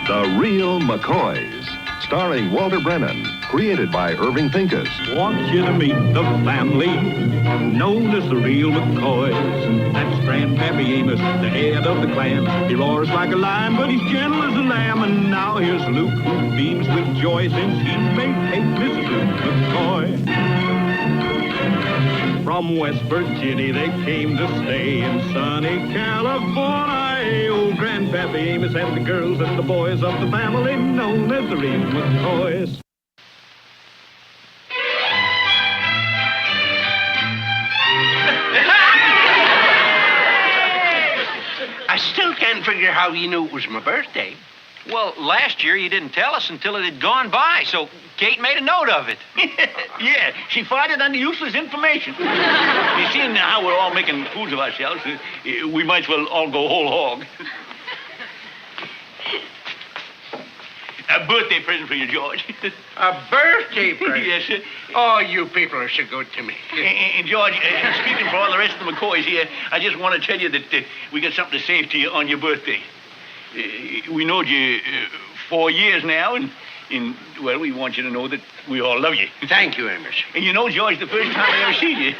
The Real McCoys, starring Walter Brennan, created by Irving Pincus. Want you to meet the family known as the Real McCoys. That's Grandpappy Amos, the head of the clan. He roars like a lion, but he's gentle as a lamb. And now here's Luke, who beams with joy since he made Mrs. Luke McCoy. From West Virginia they came to stay in sunny California. Old Grandpappy Amos and the girls and the boys of the family known as the Real McCoys. I still can't figure how you knew it was my birthday. Well, last year you didn't tell us until it had gone by, so Kate made a note of it. Yeah, she filed it under useless information. You see now how we're all making fools of ourselves, we might as well all go whole hog. A birthday present for you, George. A birthday present? Yes, sir. Oh, you people are so good to me. And George, speaking for all the rest of the McCoys here, I just want to tell you that we got something to say to you on your birthday. We knowed you 4 years now, and well, we want you to know that we all love you. Thank you, Amos. And you know, George, the first time I ever seen you,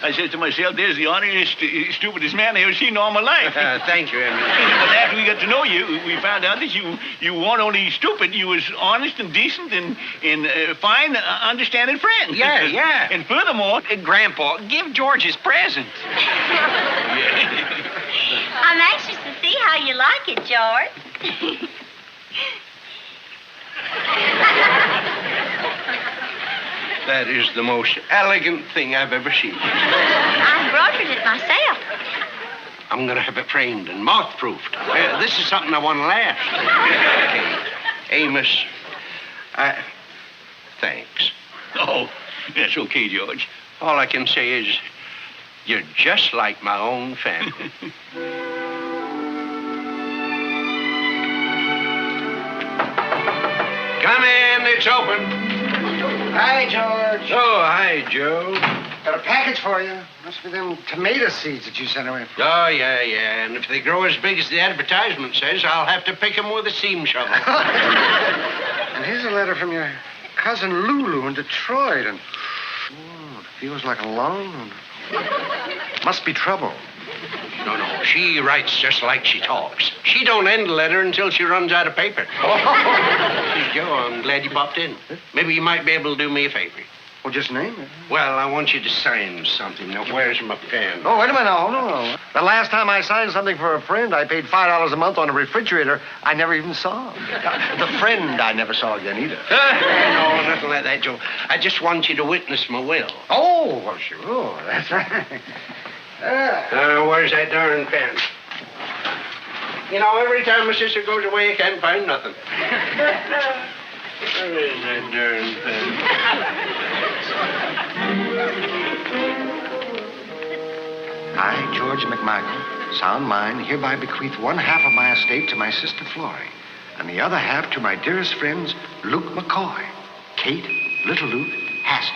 I said to myself, there's the honest, stupidest man I ever seen in all my life. Thank you, Amos. But after we got to know you, we found out that you weren't only stupid, you was honest and decent and fine, understanding friend. Yeah. And furthermore... Grandpa, give George his present. I'm anxious to see how you like it, George. That is the most elegant thing I've ever seen. I embroidered it myself. I'm going to have it framed and moth-proofed. This is something I want to last. Okay. Amos, thanks. Oh, that's okay, George. All I can say is you're just like my own family. Come in, it's open. Hi, George. Oh, hi, Joe. Got a package for you. Must be them tomato seeds that you sent away for. Oh, yeah. And if they grow as big as the advertisement says, I'll have to pick them with a steam shovel. And here's a letter from your cousin Lulu in Detroit. And it feels like a long one. Must be trouble. No, she writes just like she talks. She don't end a letter until she runs out of paper. Joe, I'm glad you popped in. Maybe you might be able to do me a favor. Well, just name it. Well, I want you to sign something. Now, where's my pen? Oh, wait a minute. Hold on. The last time I signed something for a friend, I paid $5 a month on a refrigerator I never even saw. The friend I never saw again either. No, nothing like that, Joe. I just want you to witness my will. Oh, well, sure. That's right. Where's that darn pen? You know, every time my sister goes away, I can't find nothing. Where is that darn pen? I, George McMichael, sound mind, hereby bequeath 1/2 of my estate to my sister Florrie, and the other half to my dearest friends, Luke McCoy, Kate, little Luke, Hassie.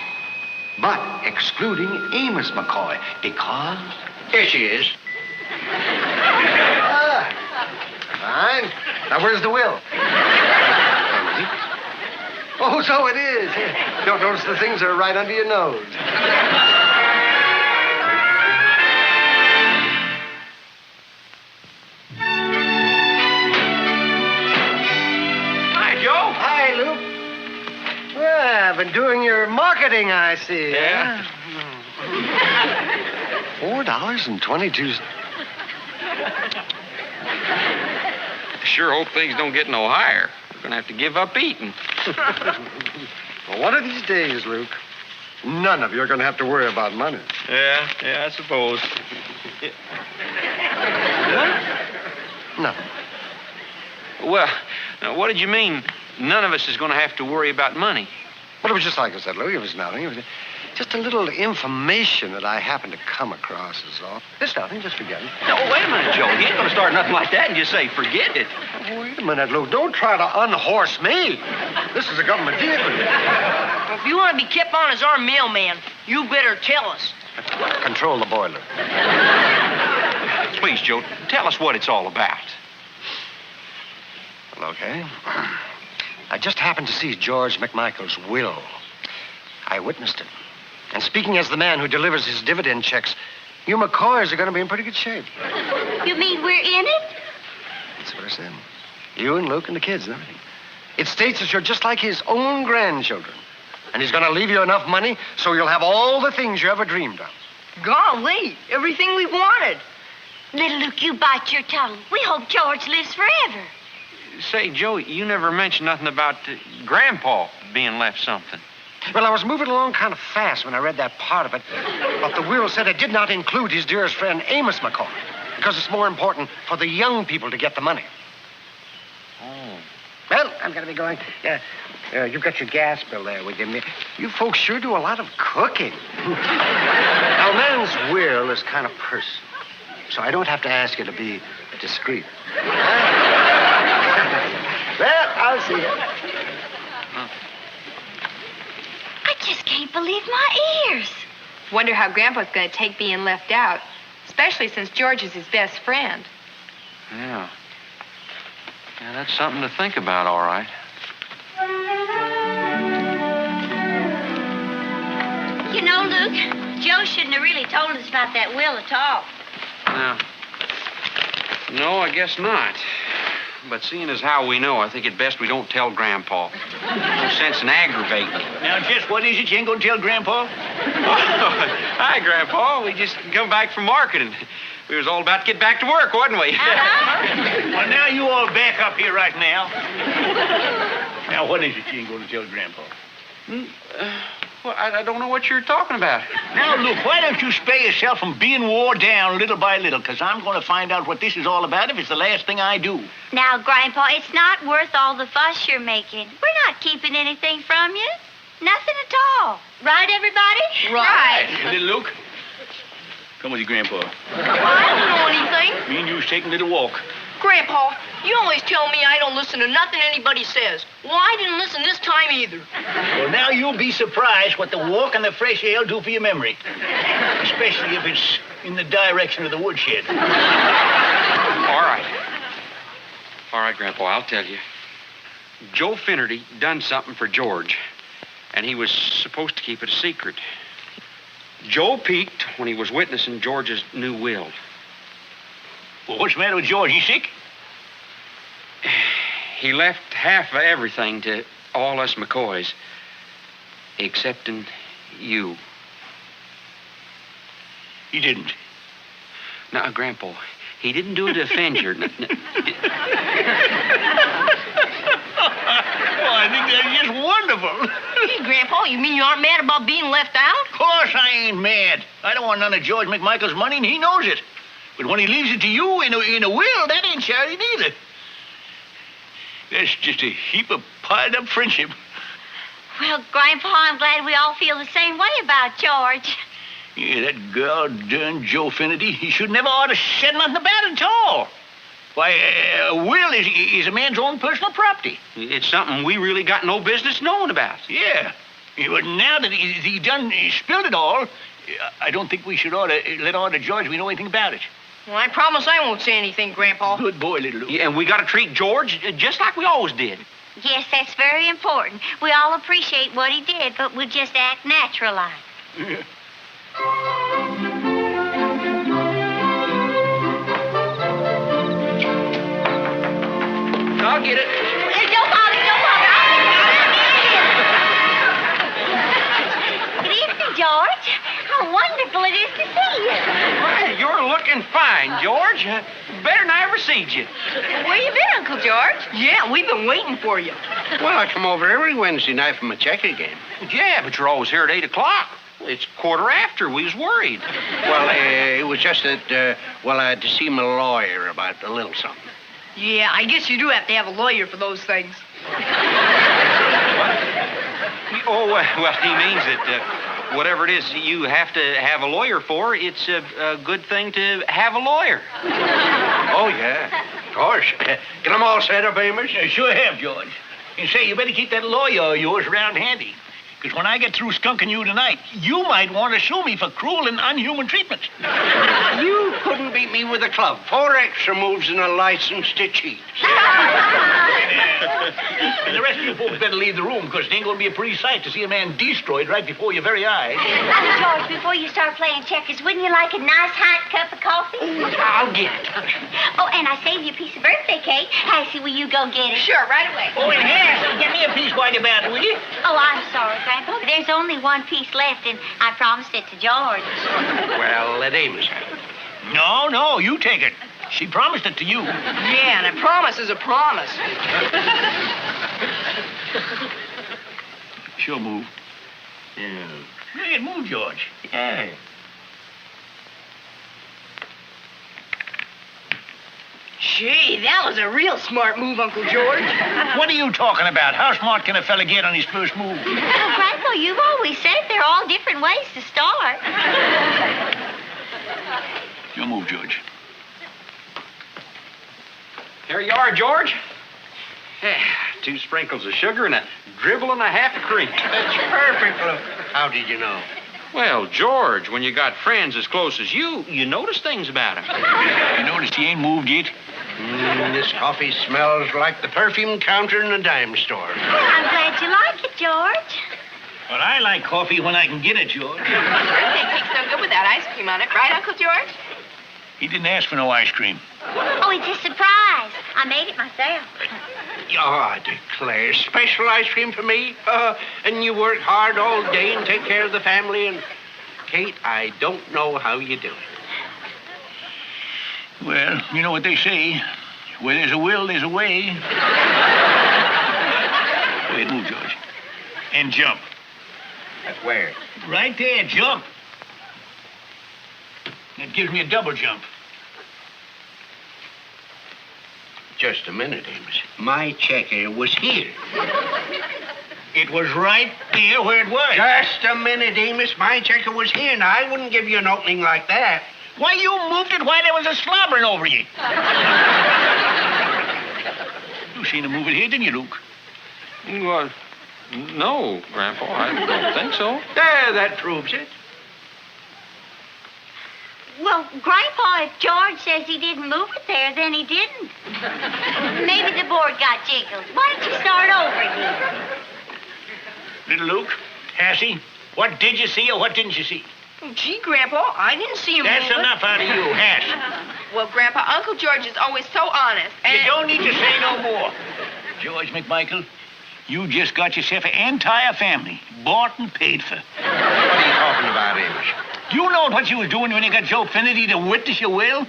But excluding Amos McCoy, because... Here she is. Fine. Now, where's the will? Oh, so it is. Don't notice the things that are right under your nose. Hi, Joe. Hi, Luke. Well, I've been doing your marketing, I see. Yeah? $4.22. Sure hope things don't get no higher. We're going to have to give up eating. Well, one of these days, Luke, none of you are going to have to worry about money. Yeah, I suppose. No. Well, now, what did you mean none of us is going to have to worry about money? Well, it was just like I said, Luke. It was nothing. It was just a little information that I happened to come across is all. It's nothing. Just forget it. No, wait a minute, Joe. You ain't going to start nothing like that and just say, forget it. Wait a minute, Luke. Don't try to unhorse me. This is a government vehicle. If you want to be kept on as our mailman, you better tell us. Control the boiler. Please, Joe, tell us what it's all about. Okay. I just happened to see George McMichael's will. I witnessed it. And speaking as the man who delivers his dividend checks, you McCoys are going to be in pretty good shape. You mean we're in it? That's what I said. You and Luke and the kids and everything. It states that you're just like his own grandchildren. And he's going to leave you enough money so you'll have all the things you ever dreamed of. Golly, everything we wanted. Little Luke, you bite your tongue. We hope George lives forever. Say, Joe, you never mentioned nothing about Grandpa being left something. Well, I was moving along kind of fast when I read that part of it. But the will said it did not include his dearest friend, Amos McCoy, because it's more important for the young people to get the money. Oh. Well, I'm going to be going. You've got your gas bill there with you. You folks sure do a lot of cooking. Now, a man's will is kind of personal, so I don't have to ask you to be discreet. Well, I'll see you. I just can't believe my ears. Wonder how Grandpa's going to take being left out, especially since George is his best friend. Yeah. Yeah, that's something to think about, all right. You know, Luke, Joe shouldn't have really told us about that will at all. No, I guess not. But seeing as how we know, I think it best we don't tell Grandpa. No sense in aggravating. Now, just what is it you ain't gonna tell Grandpa? Hi, Grandpa. We just come back from marketing. We was all about to get back to work, wasn't we? Well, now you all back up here right now. Now, what is it you ain't gonna tell Grandpa? Well, I don't know what you're talking about. Now, look, why don't you spare yourself from being wore down little by little? Because I'm going to find out what this is all about if it's the last thing I do. Now, Grandpa, it's not worth all the fuss you're making. We're not keeping anything from you. Nothing at all. Right, everybody? Right. Little Luke, come with your Grandpa. I don't know anything. Me and you's taking a little walk. Grandpa, you always tell me I don't listen to nothing anybody says. Well, I didn't listen this time either. Well, now you'll be surprised what the walk and the fresh air will do for your memory. Especially if it's in the direction of the woodshed. All right. All right, Grandpa, I'll tell you. Joe Finnerty done something for George, and he was supposed to keep it a secret. Joe peeked when he was witnessing George's new will. Well, what's the matter with George? He sick? He left half of everything to all us McCoys, excepting you. He didn't. Now, Grandpa, he didn't do it to offend you. Well, I think that's just wonderful. Hey, Grandpa, you mean you aren't mad about being left out? Of course I ain't mad. I don't want none of George McMichael's money, and he knows it. But when he leaves it to you in a will, that ain't charity neither. That's just a heap of piled-up friendship. Well, Grandpa, I'm glad we all feel the same way about George. Yeah, that god-darn Joe Finnerty, he should never ought to said nothing about it at all. Why, a will is a man's own personal property. It's something we really got no business knowing about. Yeah. But now that he done spilled it all, I don't think we should ought to let on to George we know anything about it. Well, I promise I won't say anything, Grandpa. Good boy, little Luke. Yeah, and we got to treat George just like we always did. Yes, that's very important. We all appreciate what he did, but we'll just act natural like. Yeah. I'll get it. Hey, don't bother, don't bother. Good evening, George. How wonderful it is to see you. Well, you're looking fine, George. Better than I ever seed you. Where you been, Uncle George? Yeah, we've been waiting for you. Well, I come over every Wednesday night from a checker game. Yeah, but you're always here at 8 o'clock. It's quarter after. We was worried. Well, it was just that, I had to see my lawyer about a little something. Yeah, I guess you do have to have a lawyer for those things. Oh, well, he means that whatever it is you have to have a lawyer for, it's a good thing to have a lawyer. Oh, yeah. Of course. Get them all set up, Amos? I sure have, George. And say, you better keep that lawyer of yours around handy. Because when I get through skunking you tonight, you might want to sue me for cruel and unhuman treatment. You put couldn't beat me with a club. 4 extra moves and a license to cheat. And the rest of you folks better leave the room, because it ain't going to be a pretty sight to see a man destroyed right before your very eyes. George, before you start playing checkers, wouldn't you like a nice hot cup of coffee? I'll get it. Oh, and I saved you a piece of birthday cake. Hassie, will you go get it? Sure, right away. Oh, and Hass, get me a piece while you're about it, will you? Oh, I'm sorry, Grandpa. There's only one piece left, and I promised it to George. Well, let Amos have it. No, you take it. She promised it to you. Yeah, and a promise is a promise. Sure, move. Yeah. Go ahead, move, George. Yeah. Gee, that was a real smart move, Uncle George. What are you talking about? How smart can a fella get on his first move? Oh, Grandpa, you've always said there are all different ways to start. Your move, George. Here you are, George. 2 sprinkles of sugar and a dribble and a half of cream. That's perfect, Luke. How did you know? Well, George, when you got friends as close as you notice things about them. You notice he ain't moved yet? This coffee smells like the perfume counter in a dime store. I'm glad you like it, George. Well, I like coffee when I can get it, George. Birthday cake's no good without ice cream on it, right, Uncle George? He didn't ask for no ice cream. Oh, it's a surprise. I made it myself. Oh, I declare. Special ice cream for me? And you work hard all day and take care of the family. And, Kate, I don't know how you do it. Well, you know what they say. Where there's a will, there's a way. Go ahead, move, George. And jump. Where? Right there, jump. That gives me a double jump. Just a minute, Amos. My checker was here. It was right there where it was. Just a minute, Amos. My checker was here. Now, I wouldn't give you an opening like that. Why, you moved it while there was a slobbering over you. You seen him move it here, didn't you, Luke? Well, no, Grandpa, I don't think so. There, that proves it. Well, Grandpa, if George says he didn't move it there, then he didn't. Maybe the board got jiggled. Why don't you start over again? Little Luke, Hassie, what did you see or what didn't you see? Gee, Grandpa, I didn't see him That's move it. enough out of you, Hass. Well, Grandpa, Uncle George is always so honest. You don't need to say no more. George McMichael, you just got yourself an entire family, bought and paid for. What are you talking about, Amos? You know what you was doing when you got Joe Finnerty to witness your will?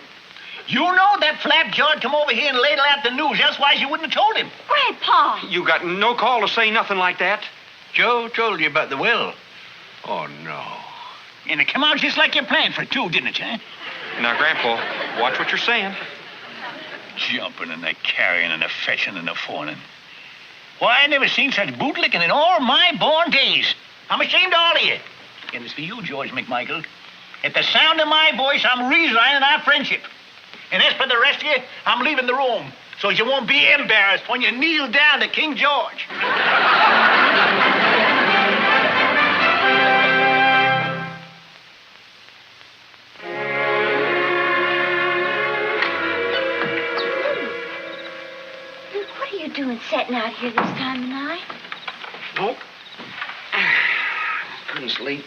You know that flapjaw'd come over here and ladle out the news. That's why you wouldn't have told him. Grandpa! You got no call to say nothing like that. Joe told you about the will. Oh, no. And it come out just like you planned for it, too, didn't it, huh? Now, Grandpa, watch what you're saying. Jumping and the carrying and the fetching and the fawning. Why, I never seen such bootlicking in all my born days. I'm ashamed of all of you. And it's for you, George McMichael. At the sound of my voice, I'm resigning our friendship. And as for the rest of you, I'm leaving the room so you won't be embarrassed when you kneel down to King George. Luke, what are you doing sitting out here this time of night? Nope. Couldn't sleep.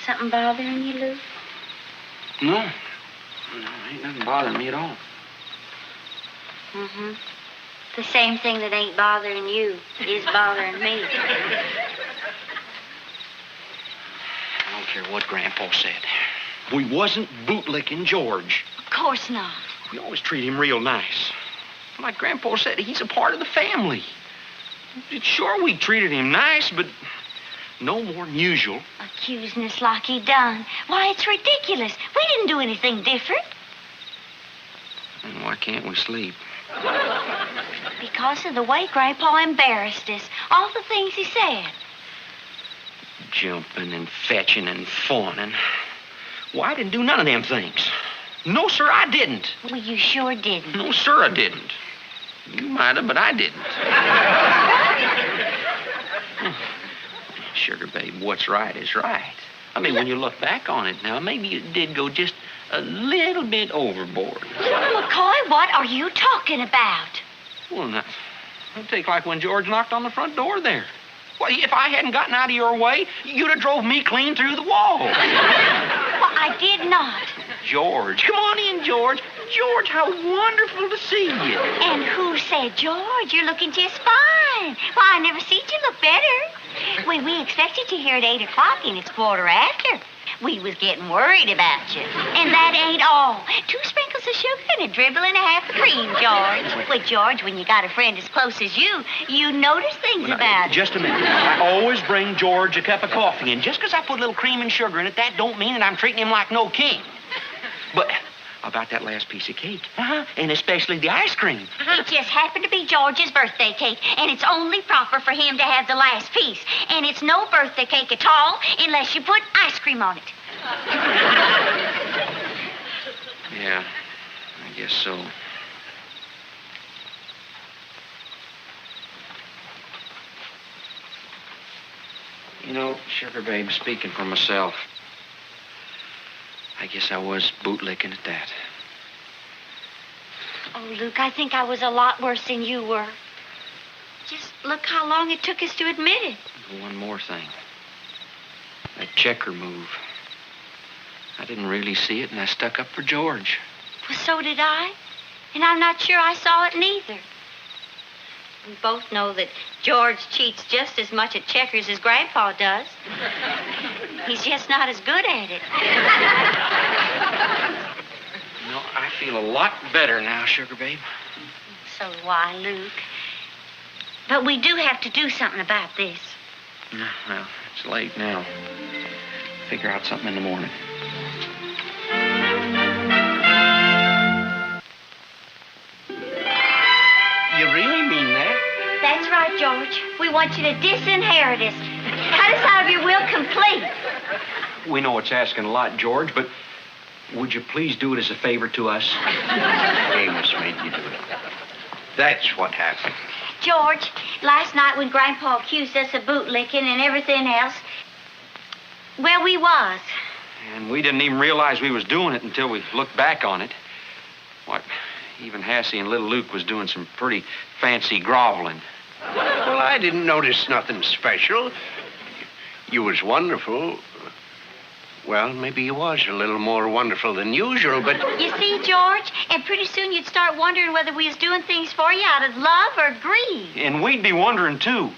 Something bothering you, Luke? No, ain't nothing bothering me at all. Mm-hmm. The same thing that ain't bothering you is bothering me. I don't care what Grandpa said. We wasn't bootlicking George. Of course not. We always treat him real nice. Like Grandpa said, he's a part of the family. Sure, we treated him nice, but no more than usual. Accusing us like he done. Why, it's ridiculous. We didn't do anything different. And why can't we sleep? Because of the way Grandpa embarrassed us. All the things he said. Jumping and fetching and fawning. Well, I didn't do none of them things. No, sir, I didn't. Well, you sure didn't. No, sir, I didn't. You might have, but I didn't. Sugar, babe, what's right is right. I mean, when you look back on it now, maybe you did go just a little bit overboard. Luke McCoy, what are you talking about? Well, now, it'd take like when George knocked on the front door there. Well, if I hadn't gotten out of your way, you'd have drove me clean through the wall. Well, I did not. George, come on in, George. George, how wonderful to see you. And who said, George, you're looking just fine. Well, I never seen you look better. We expected you here at 8 o'clock, and it's 1:15. We was getting worried about you. And that ain't all. 2 sprinkles of sugar and a dribble and a half of cream, George. Well, George, when you got a friend as close as you notice things about it. Just a minute. I always bring George a cup of coffee, and just because I put a little cream and sugar in it, that don't mean that I'm treating him like no king. But about that last piece of cake, and especially the ice cream. It just happened to be George's birthday cake, and it's only proper for him to have the last piece. And it's no birthday cake at all unless you put ice cream on it. Yeah, I guess so. You know, Sugar Babe, speaking for myself, I guess I was bootlicking at that. Oh, Luke, I think I was a lot worse than you were. Just look how long it took us to admit it. One more thing. That checker move. I didn't really see it, and I stuck up for George. Well, so did I. And I'm not sure I saw it neither. We both know that George cheats just as much at checkers as Grandpa does. He's just not as good at it. You know, I feel a lot better now, Sugar Babe. So do I, Luke. But we do have to do something about this. Well, it's late now. Figure out something in the morning. You really mean that? That's right, George. We want you to disinherit us. Cut us out of your will complete. We know it's asking a lot, George, but would you please do it as a favor to us? Amos made you do it. That's what happened. George, last night when Grandpa accused us of bootlicking and everything else, well, we was. And we didn't even realize we was doing it until we looked back on it. What, even Hassie and little Luke was doing some pretty fancy groveling. Well, I didn't notice nothing special. You was wonderful. Well, maybe you was a little more wonderful than usual, but... You see, George, and pretty soon you'd start wondering whether we was doing things for you out of love or greed. And we'd be wondering, too.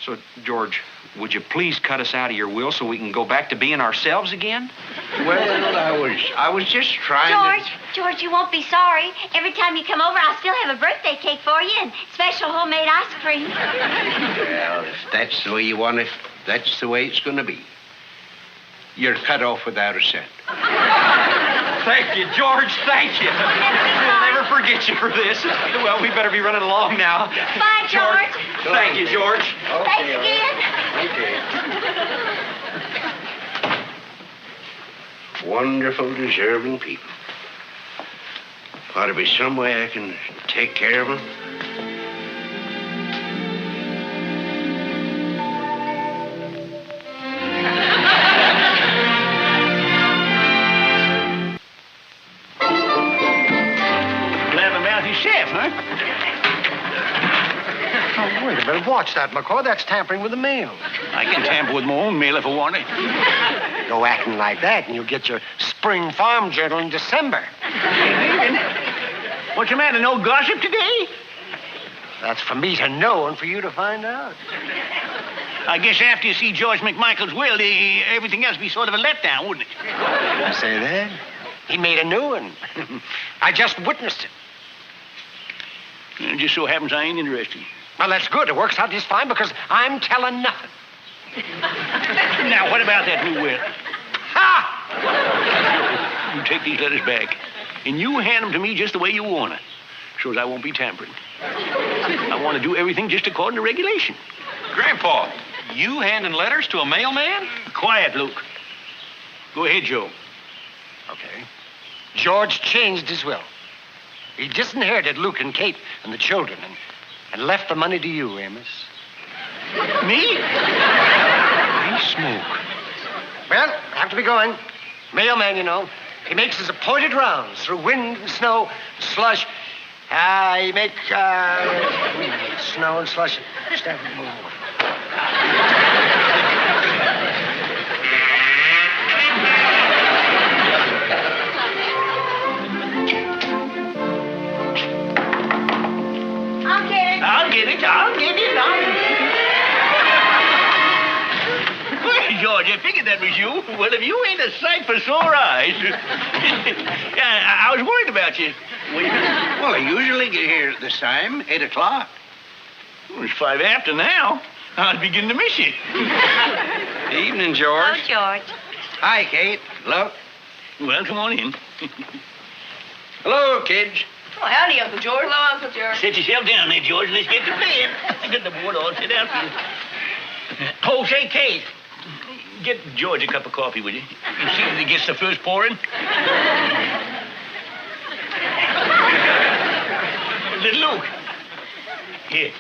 So, George, would you please cut us out of your will so we can go back to being ourselves again? Well, I was just trying George, you won't be sorry. Every time you come over, I'll still have a birthday cake for you and special homemade ice cream. Well, if that's the way you want it, that's the way it's going to be. You're cut off without a cent. Thank you, George. Thank you. We'll never forget you for this. Well, we better be running along now. Bye, George. Thank you, George. Thanks again. Okay. Wonderful, deserving people. Ought to be some way I can take care of them. Chef, huh? Oh, wait a minute. Watch that, McCoy. That's tampering with the mail. I can tamper with my own mail if I want it. Go acting like that, and you'll get your spring farm journal in December. What's the matter? No gossip today? That's for me to know and for you to find out. I guess after you see George McMichael's will, everything else be sort of a letdown, wouldn't it? Did I say that? He made a new one. I just witnessed it. It just so happens I ain't interested. Well, that's good. It works out just fine because I'm telling nothing. Now, what about that new will? Ha! You take these letters back, and you hand them to me just the way you want it, so as I won't be tampering. I want to do everything just according to regulation. Grandpa, you handing letters to a mailman? Quiet, Luke. Go ahead, Joe. Okay. George changed his will. He disinherited Luke and Kate and the children and left the money to you, Amos. Me? I smoke. Well, I have to be going. Mailman, you know. He makes his appointed rounds through wind and snow, slush. He makes snow and slush. Stand and move. I'll get it. Well, George, I figured that was you. Well, if you ain't a sight for sore eyes. I was worried about you. Well, I usually get here at this time, 8 o'clock. Well, it's 5 after now. I was beginning to miss you. Evening, George. Oh, George. Hi, Kate. Look. Well, come on in. Hello, kids. Oh, howdy, Uncle George. Hello, Uncle George. Sit yourself down there, George. Let's get to bed. Get the board all set out for you. Oh, say, Kate. Get George a cup of coffee, will you? And see that he gets the first pouring. Little Luke. Here.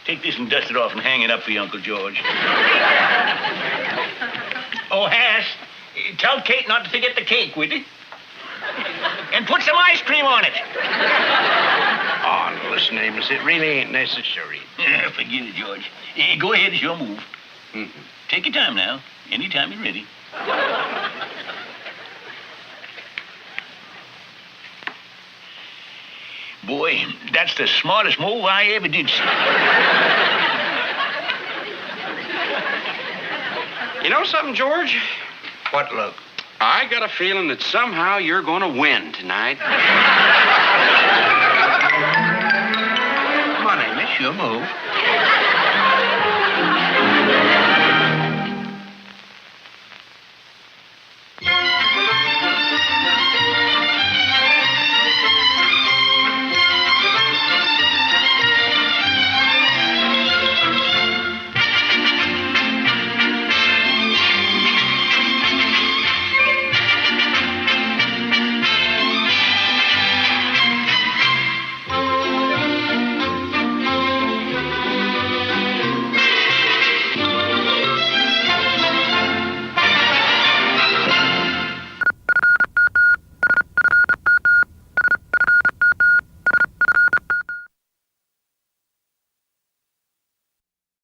Take this and dust it off and hang it up for your Uncle George. Oh, Hass, tell Kate not to forget the cake, will you? And put some ice cream on it. Oh, listen, Amos, it really ain't necessary. Yeah, forget it, George. Go ahead, it's your move. Mm-hmm. Take your time now. Anytime you're ready. Boy, that's the smartest move I ever did see. You know something, George? What, Luke? I got a feeling that somehow you're going to win tonight. Come on, Amos, your move.